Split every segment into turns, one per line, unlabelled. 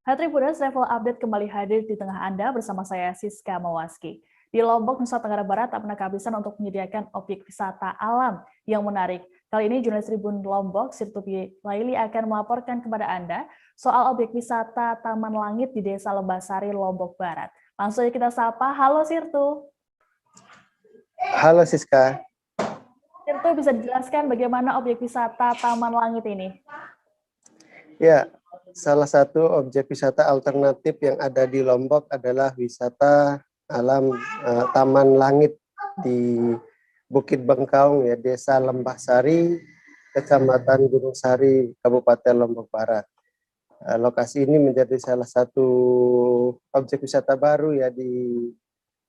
Hai Tribuners, Travel Update kembali hadir di tengah Anda bersama saya Siska Mawaski. Di Lombok, Nusa Tenggara Barat tak pernah kehabisan untuk menyediakan objek wisata alam yang menarik. Kali ini jurnalis Tribun Lombok, Sirtupi Laili akan melaporkan kepada Anda soal objek wisata Taman Langit di Desa Lembasari, Lombok Barat. Langsung aja kita sapa, halo Sirtu.
Halo Siska.
Sirtu, bisa dijelaskan bagaimana objek wisata Taman Langit ini?
Ya, salah satu objek wisata alternatif yang ada di Lombok adalah wisata alam Taman Langit di Bukit Bengkaung, ya, Desa Lembahsari, Kecamatan Gunung Sari, Kabupaten Lombok Barat. Lokasi ini menjadi salah satu objek wisata baru ya di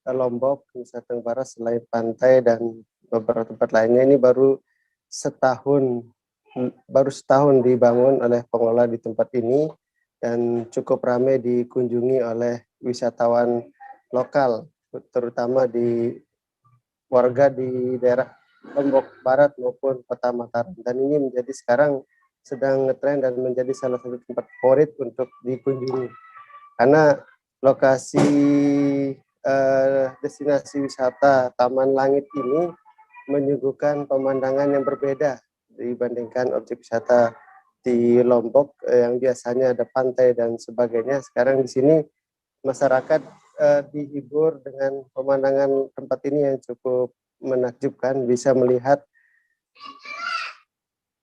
Lombok, Nusa Tenggara Barat, selain pantai dan beberapa tempat lainnya. Ini baru setahun dibangun oleh pengelola di tempat ini dan cukup ramai dikunjungi oleh wisatawan lokal, terutama di warga di daerah Lombok Barat maupun Kota Mataram. Dan ini menjadi sekarang sedang ngetren dan menjadi salah satu tempat favorit untuk dikunjungi karena lokasi destinasi wisata Taman Langit ini menyuguhkan pemandangan yang berbeda dibandingkan objek wisata di Lombok yang biasanya ada pantai dan sebagainya. Sekarang di sini masyarakat dihibur dengan pemandangan tempat ini yang cukup menakjubkan, bisa melihat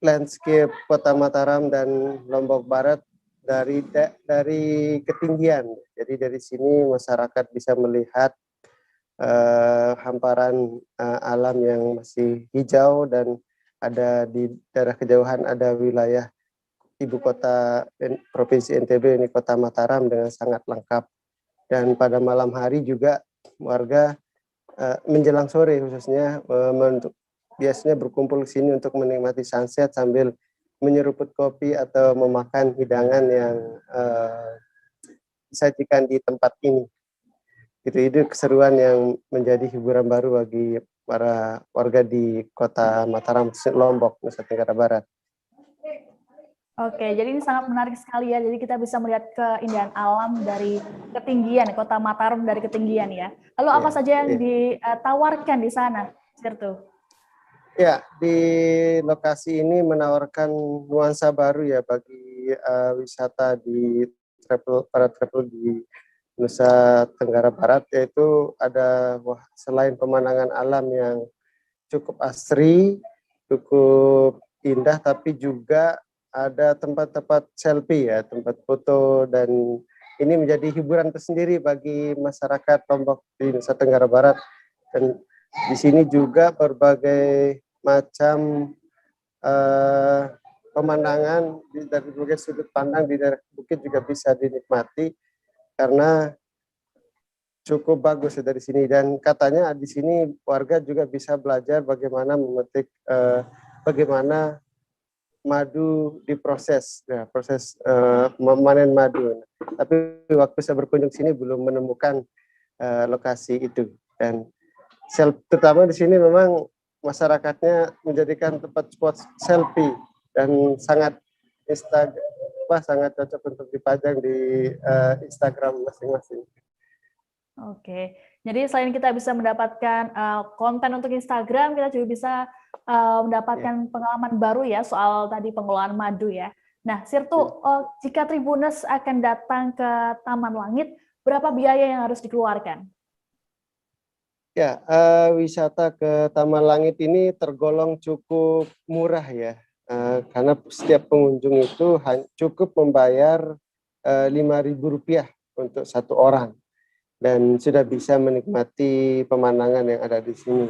landscape Kota Mataram dan Lombok Barat dari ketinggian. Jadi dari sini masyarakat bisa melihat hamparan alam yang masih hijau, dan ada di daerah kejauhan ada wilayah ibu kota Provinsi NTB, ini Kota Mataram, dengan sangat lengkap. Dan pada malam hari juga warga menjelang sore khususnya biasanya berkumpul di sini untuk menikmati sunset sambil menyeruput kopi atau memakan hidangan yang disajikan di tempat ini. Itu keseruan yang menjadi hiburan baru bagi para warga di Kota Mataram, Lombok, Nusa Tenggara Barat.
Oke, jadi ini sangat menarik sekali ya. Jadi kita bisa melihat keindahan alam dari ketinggian, Kota Mataram dari ketinggian ya. Lalu apa saja yang ditawarkan di sana, Sirtu?
Ya, di lokasi ini menawarkan nuansa baru ya bagi wisata di para travel di Nusa Tenggara Barat, yaitu ada selain pemandangan alam yang cukup asri, cukup indah, tapi juga ada tempat-tempat selfie ya, tempat foto, dan ini menjadi hiburan tersendiri bagi masyarakat Lombok di Nusa Tenggara Barat. Dan di sini juga berbagai macam pemandangan dari berbagai sudut pandang di daerah bukit juga bisa dinikmati karena cukup bagus dari sini. Dan katanya di sini warga juga bisa belajar bagaimana memetik, bagaimana madu diproses, ya, proses memanen madu. Tapi waktu saya berkunjung sini belum menemukan lokasi itu. Dan terutama di sini memang masyarakatnya menjadikan tempat spot selfie dan sangat sangat cocok untuk dipajang di Instagram masing-masing.
Oke, jadi selain kita bisa mendapatkan konten untuk Instagram, kita juga bisa mendapatkan pengalaman baru ya soal tadi pengelolaan madu ya. Nah, Sirtu, jika Tribuners akan datang ke Taman Langit, berapa biaya yang harus dikeluarkan?
Ya, wisata ke Taman Langit ini tergolong cukup murah ya, karena setiap pengunjung itu cukup membayar Rp5.000 untuk satu orang, dan sudah bisa menikmati pemandangan yang ada di sini.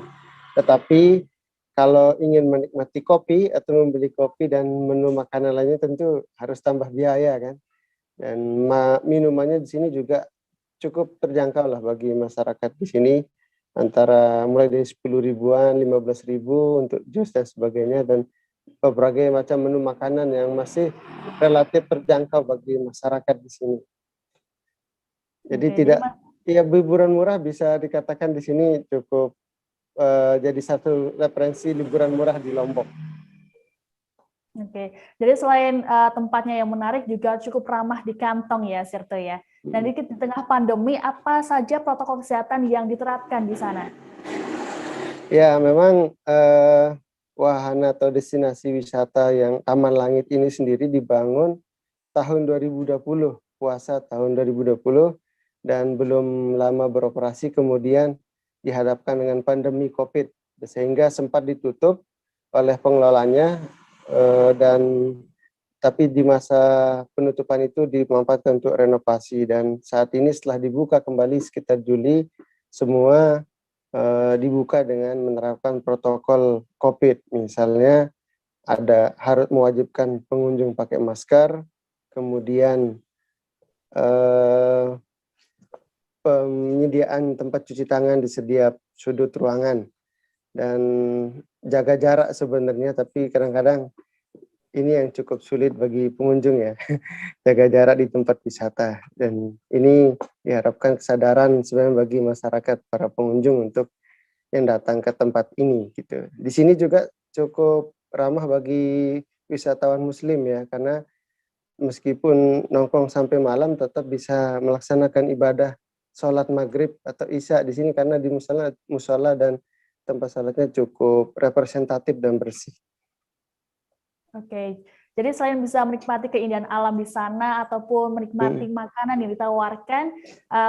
Tetapi kalau ingin menikmati kopi atau membeli kopi dan menu makanan lainnya tentu harus tambah biaya kan. Dan minumannya di sini juga cukup terjangkau lah bagi masyarakat di sini, antara mulai dari 10 ribuan, 15 ribu untuk jus dan sebagainya, dan berbagai macam menu makanan yang masih relatif terjangkau bagi masyarakat di sini. Jadi hiburan murah bisa dikatakan di sini cukup jadi satu referensi liburan murah di Lombok.
Oke, jadi selain tempatnya yang menarik juga cukup ramah di kantong ya, Sirto ya. Dan di tengah pandemi, apa saja protokol kesehatan yang diterapkan di sana?
Ya, memang wahana atau destinasi wisata yang Taman Langit ini sendiri dibangun tahun 2020, puasa tahun 2020, dan belum lama beroperasi kemudian dihadapkan dengan pandemi COVID, sehingga sempat ditutup oleh pengelolanya, dan tapi di masa penutupan itu dimanfaatkan untuk renovasi, dan saat ini setelah dibuka kembali sekitar Juli, semua dibuka dengan menerapkan protokol COVID. Misalnya harus mewajibkan pengunjung pakai masker, kemudian penyediaan tempat cuci tangan di setiap sudut ruangan, dan jaga jarak sebenarnya, tapi kadang-kadang ini yang cukup sulit bagi pengunjung ya, jaga jarak di tempat wisata. Dan ini diharapkan kesadaran sebenarnya bagi masyarakat, para pengunjung untuk yang datang ke tempat ini gitu. Di sini juga cukup ramah bagi wisatawan muslim ya, karena meskipun nongkrong sampai malam tetap bisa melaksanakan ibadah sholat maghrib atau isya di sini, karena di musola dan tempat sholatnya cukup representatif dan bersih.
Oke, jadi selain bisa menikmati keindahan alam di sana ataupun menikmati makanan yang ditawarkan,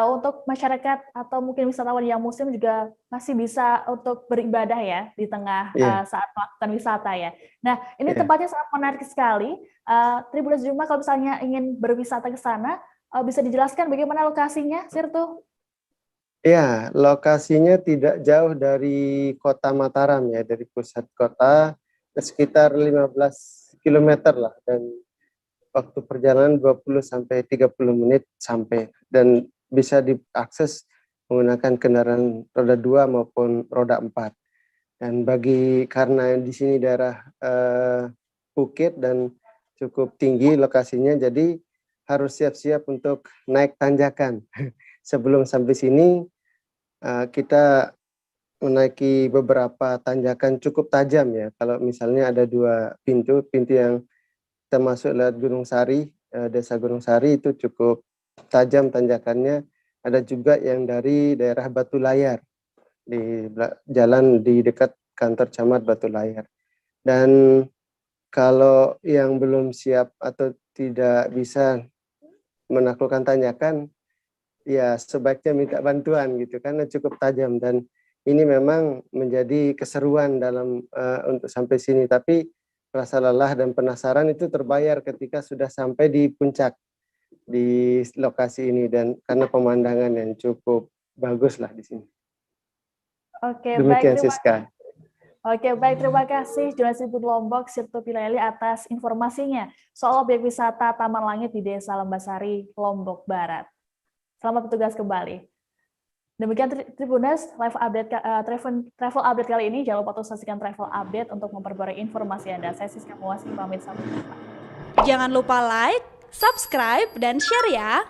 untuk masyarakat atau mungkin wisatawan yang muslim juga masih bisa untuk beribadah ya di tengah
Iya,
saat melakukan wisata ya. Nah, ini
iya.
tempatnya sangat menarik sekali. Tribuners Juma kalau misalnya ingin berwisata ke sana, bisa dijelaskan bagaimana lokasinya, Sirtu?
Ya, lokasinya tidak jauh dari kota Mataram ya, dari pusat kota sekitar 15 kilometer lah, dan waktu perjalanan 20 sampai 30 menit sampai, dan bisa diakses menggunakan kendaraan roda 2 maupun roda 4. Dan karena di sini daerah bukit dan cukup tinggi lokasinya, jadi harus siap-siap untuk naik tanjakan. Sebelum sampai sini kita menaiki beberapa tanjakan cukup tajam ya. Kalau misalnya ada dua pintu yang kita masuk lewat Gunung Sari, Desa Gunung Sari, itu cukup tajam tanjakannya. Ada juga yang dari daerah Batu Layar, di jalan di dekat kantor camat Batu Layar. Dan kalau yang belum siap atau tidak bisa menaklukkan tanjakan, ya sebaiknya minta bantuan gitu, karena cukup tajam, dan ini memang menjadi keseruan dalam untuk sampai sini. Tapi rasa lelah dan penasaran itu terbayar ketika sudah sampai di puncak di lokasi ini, dan karena pemandangan yang cukup bagus lah di sini.
Oke, baik.
Demikian Siska.
Terima kasih Jurnalist Tribun Lombok, Sirto Pilaili atas informasinya soal objek wisata Taman Langit di Desa Lembasari, Lombok Barat. Selamat bertugas kembali. Demikian Tribuners, live update travel update kali ini. Jangan lupa untuk saksikan travel update untuk memperbarui informasi Anda. Saya Siska Mawasni, pamit, sampai jumpa.
Jangan lupa like, subscribe, dan share ya.